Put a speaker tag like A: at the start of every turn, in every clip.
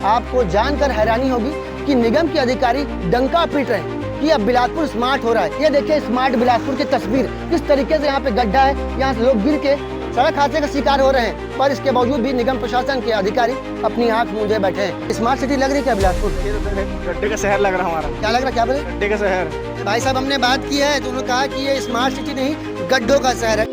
A: आपको जानकर हैरानी होगी कि निगम के अधिकारी डंका पीट रहे हैं कि अब बिलासपुर स्मार्ट हो रहा है। ये देखिए स्मार्ट बिलासपुर की तस्वीर, किस तरीके से यहाँ पे गड्ढा है, यहाँ से लोग गिर के सड़क हादसे का शिकार हो रहे हैं, पर इसके बावजूद भी निगम प्रशासन के अधिकारी अपनी आंख मूंदे बैठे हैं। स्मार्ट सिटी लग रही है क्या बिलासपुर?
B: गड्ढे का शहर लग रहा हमारा।
A: क्या लग रहा है, क्या बोले?
B: गड्ढे का शहर।
A: भाई साहब हमने बात की है तो उन्होंने कहा कि ये स्मार्ट सिटी नहीं गड्ढों का शहर है।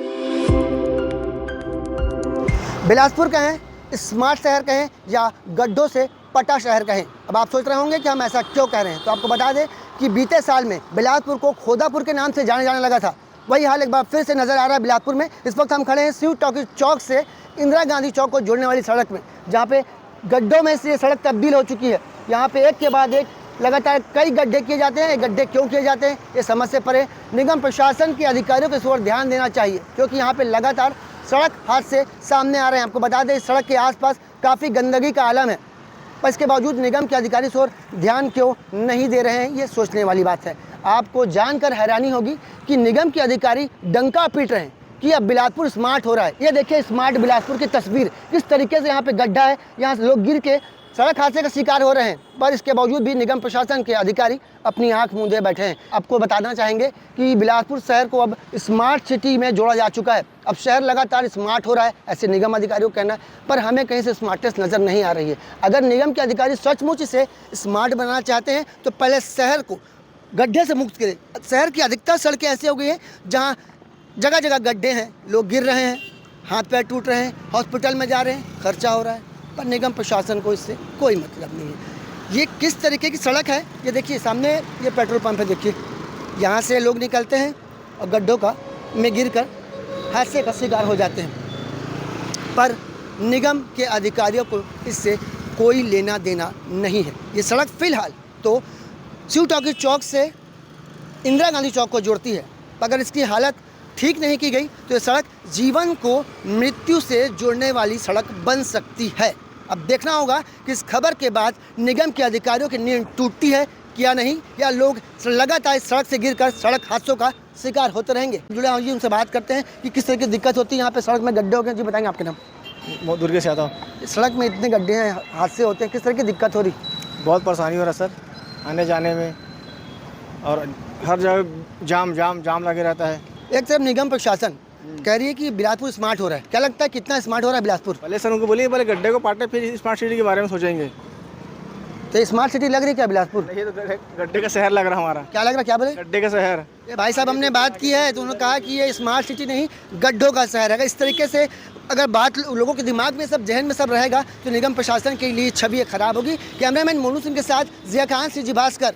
A: बिलासपुर कहें, स्मार्ट शहर कहें या गड्ढों से पटा शहर कहें। अब आप सोच रहे होंगे कि हम ऐसा क्यों कह रहे हैं, तो आपको बता दें कि बीते साल में बिलासपुर को खोदापुर के नाम से जाने जाने लगा था। वही हाल एक बार फिर से नज़र आ रहा है बिलासपुर में। इस वक्त हम खड़े हैं शिव टॉकीज चौक से इंदिरा गांधी चौक को जोड़ने वाली सड़क में, जहाँ पे गड्ढों में से ये सड़क तब्दील हो चुकी है। यहाँ पे एक के बाद एक लगातार कई गड्ढे किए जाते हैं। ये गड्ढे क्यों किए जाते हैं, ये समझ से परे निगम प्रशासन के अधिकारियों को इस ओर ध्यान देना चाहिए, क्योंकि यहाँ पे लगातार सड़क हादसे सामने आ रहे हैं। आपको बता दें इस सड़क के आसपास काफ़ी गंदगी का आलम है, पर इसके बावजूद निगम के अधिकारी इस ओर ध्यान क्यों नहीं दे रहे हैं, ये सोचने वाली बात है। आपको जानकर हैरानी होगी कि निगम के अधिकारी डंका पीट रहे हैं कि अब बिलासपुर स्मार्ट हो रहा है। ये देखिए स्मार्ट बिलासपुर की तस्वीर, किस तरीके से यहाँ पे गड्ढा है, यहाँ से लोग गिर के सड़क हादसे का शिकार हो रहे हैं, पर इसके बावजूद भी निगम प्रशासन के अधिकारी अपनी आंख मूंदे बैठे हैं। आपको बताना चाहेंगे कि बिलासपुर शहर को अब स्मार्ट सिटी में जोड़ा जा चुका है। अब शहर लगातार स्मार्ट हो रहा है, ऐसे निगम अधिकारियों का कहना है, पर हमें कहीं से स्मार्टनेस नज़र नहीं आ रही है। अगर निगम के अधिकारी सचमुच इसे स्मार्ट बनाना चाहते हैं तो पहले शहर को गड्ढे से मुक्त करें। शहर की अधिकतर सड़कें ऐसी हो गई हैं जहाँ जगह जगह गड्ढे हैं, लोग गिर रहे हैं, हाथ पैर टूट रहे हैं, हॉस्पिटल में जा रहे हैं, खर्चा हो रहा है, पर निगम प्रशासन को इससे कोई मतलब नहीं है। ये किस तरीके की सड़क है, ये देखिए सामने ये पेट्रोल पंप है, देखिए यहाँ से लोग निकलते हैं और गड्ढों का में गिरकर हादसे का शिकार हो जाते हैं, पर निगम के अधिकारियों को इससे कोई लेना देना नहीं है। ये सड़क फ़िलहाल तो शिव टॉकीज चौक से इंदिरा गांधी चौक को जोड़ती है, अगर इसकी हालत ठीक नहीं की गई तो ये सड़क जीवन को मृत्यु से जोड़ने वाली सड़क बन सकती है। अब देखना होगा कि इस खबर के बाद निगम के अधिकारियों की नींद टूटती है या नहीं, या लोग लगातार इस सड़क से गिरकर सड़क हादसों का शिकार होते रहेंगे। जुड़े हुए उनसे बात करते हैं कि किस तरह की दिक्कत होती है यहाँ पे सड़क में गड्ढे हो गए। जी बताएंगे आपके नाम?
B: बहुत दूर से आता हूँ।
A: सड़क में इतने गड्ढे हैं, हादसे होते हैं, किस तरह की दिक्कत हो रही?
B: बहुत परेशानी हो रहा है सर, आने जाने में, और हर जगह जाम लगे रहता है।
A: एक तरफ निगम प्रशासन कह रही है कि बिलासपुर स्मार्ट हो रहा है, क्या लगता है कितना स्मार्ट हो रहा है बिलासपुर?
B: पहले सर उनको बोलिए, पहले गड्ढे को पाटे फिर स्मार्ट सिटी के बारे में सोचेंगे।
A: तो स्मार्ट सिटी लग रही है क्या बिलासपुर?
B: ये तो गड्ढे का शहर लग रहा हमारा।
A: क्या लग रहा है, क्या बोले?
B: गड्ढे का शहर।
A: ये भाई साहब हमने बात की है तो उन्होंने कहा कि ये स्मार्ट सिटी नहीं गड्ढों का शहर है। इस तरीके से अगर बात लोगों के दिमाग में सब, जहन में सब रहेगा तो निगम प्रशासन के लिए छवि खराब होगी। कैमरामैन मोनू सिंह के साथ जिया खान, CG भास्कर।